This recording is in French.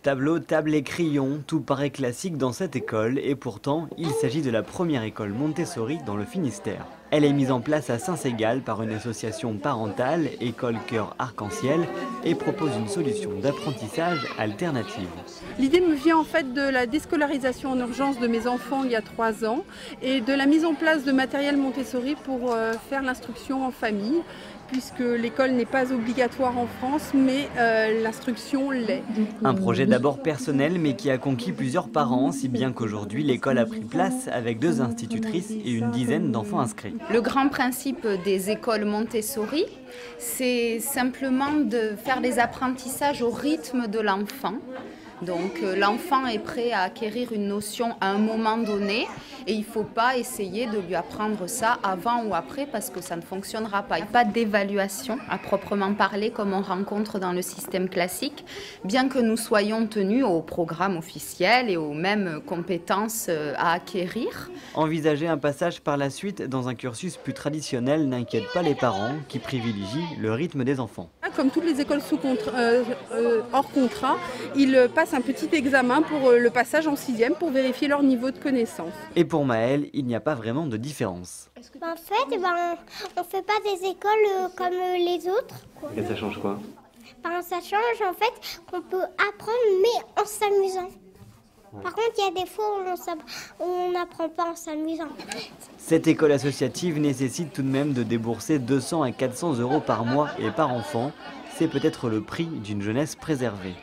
Tableau, table et crayons, tout paraît classique dans cette école et pourtant, il s'agit de la première école Montessori dans le Finistère. Elle est mise en place à Saint-Ségal par une association parentale, École Cœur Arc-en-Ciel, et propose une solution d'apprentissage alternative. L'idée me vient en fait de la déscolarisation en urgence de mes enfants il y a 3 ans et de la mise en place de matériel Montessori pour faire l'instruction en famille, puisque l'école n'est pas obligatoire en France, mais l'instruction l'est. Un projet d'abord personnel, mais qui a conquis plusieurs parents, si bien qu'aujourd'hui l'école a pris place avec 2 institutrices et une dizaine d'enfants inscrits. Le grand principe des écoles Montessori, c'est simplement de faire des apprentissages au rythme de l'enfant. Donc l'enfant est prêt à acquérir une notion à un moment donné et il ne faut pas essayer de lui apprendre ça avant ou après parce que ça ne fonctionnera pas. Il n'y a pas d'évaluation à proprement parler comme on rencontre dans le système classique, bien que nous soyons tenus au programme officiel et aux mêmes compétences à acquérir. Envisager un passage par la suite dans un cursus plus traditionnel n'inquiète pas les parents qui privilégient le rythme des enfants. Comme toutes les écoles hors contrat, ils passent un petit examen pour le passage en 6e pour vérifier leur niveau de connaissance. Et pour Maëlle, il n'y a pas vraiment de différence. En fait, on ne fait pas des écoles comme les autres. Et ça change quoi? Ça change en fait qu'on peut apprendre mais en s'amusant. Par contre, il y a des fois où on n'apprend pas en s'amusant. Cette école associative nécessite tout de même de débourser 200 à 400 € par mois et par enfant. C'est peut-être le prix d'une jeunesse préservée.